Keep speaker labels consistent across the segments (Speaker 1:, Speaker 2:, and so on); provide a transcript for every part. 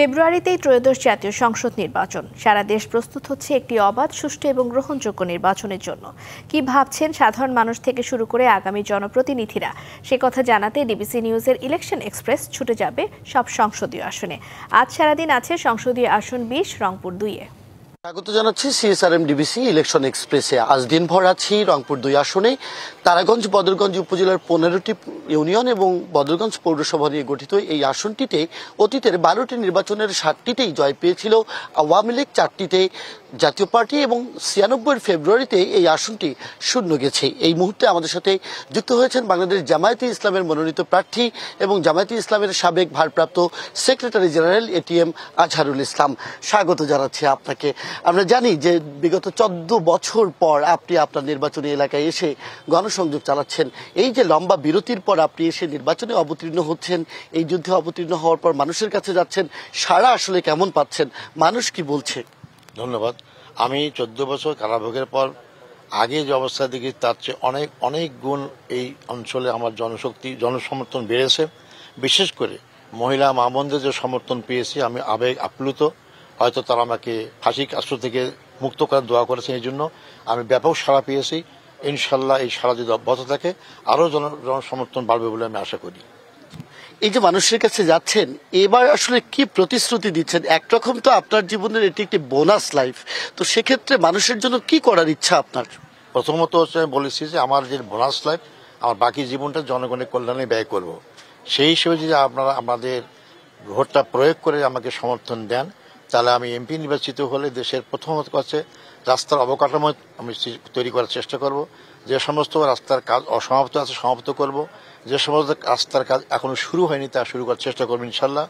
Speaker 1: ফেব্রুয়ারিতেই ত্রয়োদশ জাতীয় সংসদ নির্বাচন। সারা দেশ প্রস্তুত হচ্ছে একটি অবাধ, সুষ্ঠু এবং গ্রহণযোগ্য নির্বাচনের জন্য। কি ভাবছেন সাধারণ মানুষ থেকে শুরু করে আগামী জনপ্রতিনিধিরা, সে কথা জানাতে ডিবিসি নিউজের ইলেকশন এক্সপ্রেস ছুটে যাবে সব সংসদীয় আসনে। আজ সারাদিন আছে সংসদীয় আসন 20 রংপুর 2-এ।
Speaker 2: স্বাগত জানাচ্ছি সিএসআরএম ডিবিসি ইলেকশন এক্সপ্রেসে। আজ দিনভর আছি রংপুর 2 আসনে। তারাগঞ্জ বদরগঞ্জ উপজেলার 15টি ইউনিয়ন এবং বদরগঞ্জ পৌরসভা নিয়ে গঠিত এই আসনটিতে অতীতের 12টি নির্বাচনের 7টিতেই জয় পেয়েছিল আওয়ামী লীগ, 4টিতে জাতীয় পার্টি এবং 96 ফেব্রুয়ারিতে এই আসনটি শূন্য গেছে। এই মুহূর্তে আমাদের সাথে যুক্ত হয়েছেন বাংলাদেশ জামায়াতে ইসলামের মনোনীত প্রার্থী এবং জামায়াতে ইসলামের সাবেক ভারপ্রাপ্ত secretary general ATM Azharul Islam. স্বাগত জানাচ্ছি আপনাকে। আমরা জানি যে বিগত 14 বছর পর আপনি আপনার নির্বাচনী এলাকায় এসে গণসংযোগ চালাচ্ছেন। এই যে লম্বা বিরতির পর আপনি এসে নির্বাচনে অবতীর্ণ হচ্ছেন, এই যুদ্ধে অবতীর্ণ হওয়ার পর মানুষের কাছে যাচ্ছেন, সারা আসলে কেমন পাচ্ছেন? মানুষ কি বলছে?
Speaker 3: ধন্যবাদ। আমি 14 বছর কারাভোগের পর আগে যে অবস্থা দেখি তার চেয়ে অনেক গুণ এই অঞ্চলে আমার জনসমর্থন বেড়েছে। বিশেষ করে মহিলা মা বোনদের যে সমর্থন পেয়েছি, আমি আবেগ আপ্লুত। হয়তো তারা আমাকে ফাঁসি কাষ্ট থেকে মুক্ত করার দোয়া করেছে, এই জন্য আমি ব্যাপক সাড়া পেয়েছি। ইনশাল্লাহ এই সাড়া যদি অব্যাহত থাকে আরও জনসমর্থন বাড়বে বলে আমি আশা করি।
Speaker 2: এই যে মানুষের কাছে যাচ্ছেন, এবার আসলে কি প্রতিশ্রুতি দিচ্ছেন? একরকম তো আপনার জীবনের এটি একটি বোনাস লাইফ, তো সেক্ষেত্রে মানুষের জন্য কি করার ইচ্ছা আপনার?
Speaker 3: প্রথমত হচ্ছে বলেছি যে আমার যে বোনাস লাইফ, আমার বাকি জীবনটা জনগণের কল্যাণে ব্যয় করব। সেই হিসেবে যদি আপনারা আমাদের ভোটটা প্রয়োগ করে আমাকে সমর্থন দেন, তাহলে আমি এমপি নির্বাচিত হলে দেশের প্রথমত কাছে রাস্তার অবকাঠামো আমি তৈরি করার চেষ্টা করব। যে সমস্ত রাস্তার কাজ অসমাপ্ত আছে সমাপ্ত করব। যে সমস্ত রাস্তার কাজ এখনো শুরু হয়নি তা শুরু করার চেষ্টা করবো ইনশাল্লাহ।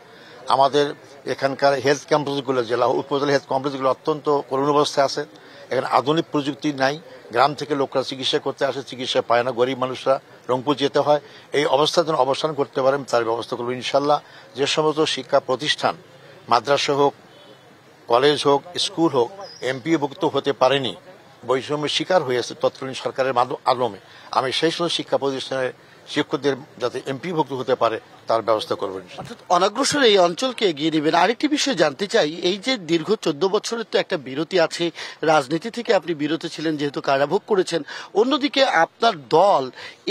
Speaker 3: আমাদের এখানকার হেলথ কমপ্লেক্সগুলো, জেলা উপজেলা হেলথ কমপ্লেক্সগুলো অত্যন্ত করুণ অবস্থায় আছে। এখানে আধুনিক প্রযুক্তি নাই। গ্রাম থেকে লোকরা চিকিৎসা করতে আসে, চিকিৎসা পায় না, গরিব মানুষরা রংপুর যেতে হয়। এই অবস্থার জন্য অবসান করতে পারেন তার ব্যবস্থা করবো ইনশাল্লাহ। যে সমস্ত শিক্ষা প্রতিষ্ঠান, মাদ্রাসা হোক, কলেজ হোক, স্কুল হোক, এমপিওভুক্ত হতে পারেনি, বৈষম্যের শিকার হয়েছে তৎকালীন সরকারের আলমে, আমি সেই সমস্ত শিক্ষা প্রতিষ্ঠানের শিক্ষকদের যাতে এমপিভুক্ত হতে পারে তার ব্যবস্থা করবেন।
Speaker 2: অর্থাৎ অনগ্রসর এই অঞ্চলকে এগিয়ে নেবেন। আরেকটি বিষয় জানতে চাই, এই যে দীর্ঘ 14 বছরের তো একটা বিরতি আছে, রাজনীতি থেকে আপনি বিরত ছিলেন যেহেতু কারাভোগ করেছেন, অন্যদিকে আপনার দল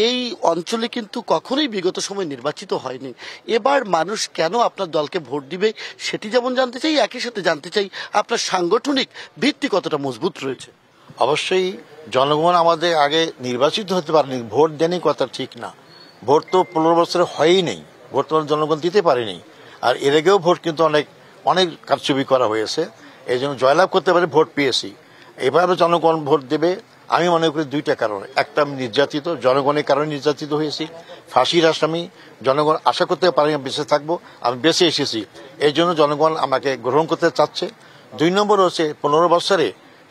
Speaker 2: এই অঞ্চলে কিন্তু কখনোই বিগত সময় নির্বাচিত হয়নি। এবার মানুষ কেন আপনার দলকে ভোট দিবে সেটি যেমন জানতে চাই, একই সাথে জানতে চাই আপনার সাংগঠনিক ভিত্তি কতটা মজবুত রয়েছে।
Speaker 3: অবশ্যই জনগণ আমাদের আগে নির্বাচিত হতে পারেনি, ভোট দেয়নি কথা ঠিক না। ভোট তো 15 বছরে হয়ই নেই, ভোট তো জনগণ দিতে পারেনি। আর এর আগেও ভোট কিন্তু অনেক কারচুপি করা হয়েছে, এই জন্য জয়লাভ করতে পারে ভোট পেয়েছি। এবারও জনগণ ভোট দেবে আমি মনে করি 2টা কারণে। একটা, আমি নির্যাতিত, জনগণের কারণে নির্যাতিত হয়েছি, ফাঁসির আসামি, জনগণ আশা করতে পারে আমি বেঁচে থাকবো, আমি বেঁচে এসেছি, এই জন্য জনগণ আমাকে গ্রহণ করতে চাচ্ছে। 2 নম্বর হচ্ছে 15 বছরে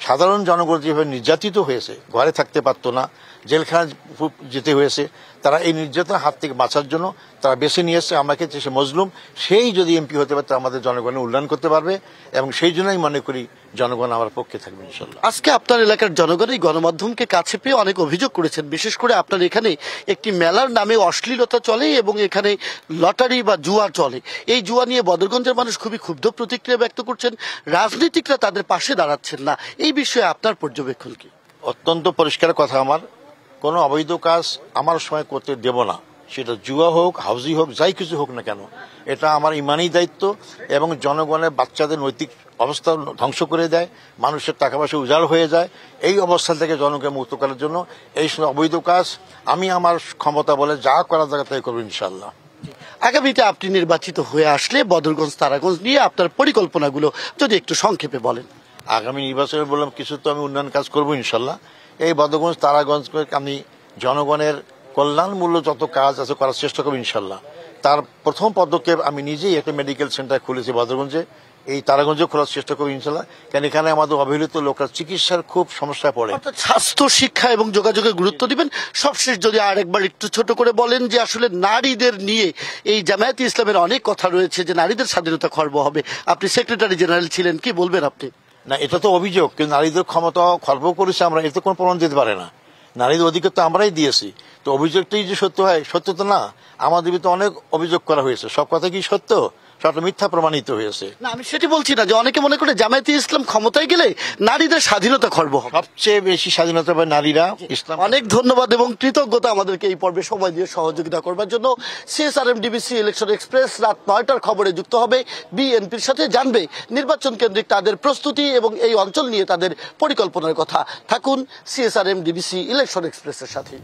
Speaker 3: সাধারণ জনগণ যেভাবে নির্যাতিত হয়েছে, ঘরে থাকতে পারতো না, জেলখানা যেতে হয়েছে, তারা এই নির্যাতনের হাত থেকে বাঁচার জন্য তারা বেছে নিয়েছে আমাকে, যে সে মজলুম সেই যদি এমপি হতে পারে আমাদের জনগণের উন্নয়ন করতে পারবে, এবং সেই জন্যই মনে করি জনগণ আমার পক্ষে থাকবে ইনশাল্লাহ।
Speaker 2: আজকে আপনার এলাকার জনগণ এই গণমাধ্যমকে কাছে পেয়ে অনেক অভিযোগ করেছেন, বিশেষ করে আপনার এখানে একটি মেলার নামে অশ্লীলতা চলে এবং এখানে লটারি বা জুয়া চলে। এই জুয়া নিয়ে বদরগঞ্জের মানুষ খুবই ক্ষুব্ধ প্রতিক্রিয়া ব্যক্ত করছেন, রাজনীতিকরা তাদের পাশে দাঁড়াচ্ছেন না। এই বিষয়ে আপনার পর্যবেক্ষণ কি?
Speaker 3: অত্যন্ত পরিষ্কার কথা, আমার কোনো অবৈধ কাজ আমার সময় করতে দেব না, সেটা জুয়া হোক, হাউজি হোক, যাই কিছু হোক না কেন। এটা আমার ইমানি দায়িত্ব, এবং জনগণের বাচ্চাদের নৈতিক অবস্থা ধ্বংস করে দেয়, মানুষের টাকা পয়সা উজাড় হয়ে যায়। এই অবস্থা থেকে জনগণকে মুক্ত করার জন্য এই সময় অবৈধ কাজ আমি আমার ক্ষমতা বলে যা করা যায় তাই করবো ইনশাল্লাহ।
Speaker 2: আগামীতে আপনি নির্বাচিত হয়ে আসলে বদরগঞ্জ তারাগঞ্জ নিয়ে আপনার পরিকল্পনাগুলো যদি একটু সংক্ষেপে বলেন।
Speaker 3: আগামী নির্বাচনে বললাম কিছু তো আমি উন্নয়ন কাজ করবো ইনশাল্লাহ। এই বদরগঞ্জ তারাগঞ্জকে আমি জনগণের কল্যাণমূলক যত কাজ আছে করার চেষ্টা করবো ইনশাল্লাহ। তার প্রথম পদক্ষেপ আমি নিজেই একটা মেডিকেল সেন্টার খুলেছি বদরগঞ্জে, এই তারাগঞ্জে খোলার চেষ্টা করবো ইনশাল্লাহ, কারণ এখানে আমাদের অবহেলিত লোকরা চিকিৎসার খুব সমস্যায় পড়ে।
Speaker 2: স্বাস্থ্য, শিক্ষা এবং যোগাযোগের গুরুত্ব দিবেন। সবশেষ যদি আরেকবার একটু ছোট করে বলেন যে আসলে নারীদের নিয়ে এই জামায়াতে ইসলামের অনেক কথা রয়েছে যে নারীদের স্বাধীনতা খর্ব হবে, আপনি সেক্রেটারি জেনারেল ছিলেন, কি বলবেন আপনি?
Speaker 3: না, এটা তো অভিযোগ, কিন্তু নারীদের ক্ষমতা খর্ব করেছে আমরা, এতে কোনো প্রমাণ দিতে পারে না। নারীদের অধিকার তো আমরাই দিয়েছি, তো অভিযোগটাই যে সত্য হয়, সত্য তো না। আমাদের বিরুদ্ধে অনেক অভিযোগ করা হয়েছে, সব কথা কি সত্য? তা তো মিথ্যা প্রমাণিত হয়েছে।
Speaker 2: না, আমি সেটি বলছি না যে অনেকে মনে করে জামায়াতে ইসলাম ক্ষমতায় গেলে নারীদের স্বাধীনতা খর্ব হবে।
Speaker 3: সবচেয়ে বেশি স্বাধীনতা পায় নারীরা। ইসলাম
Speaker 2: অনেক ধন্যবাদ এবং কৃতজ্ঞতা আমাদেরকে এই পর্বে সময় দিয়ে সহযোগিতা করবার জন্য। সিএসআরএম ডিবিসি ইলেকশন এক্সপ্রেস রাত 9টার খবরে যুক্ত হবে বিএনপির সাথে, জানবে নির্বাচন কেন্দ্রিক তাদের প্রস্তুতি এবং এই অঞ্চল নিয়ে তাদের পরিকল্পনার কথা। থাকুন সিএসআরএম ডিবিসি ইলেকশন এক্সপ্রেসের সাথে।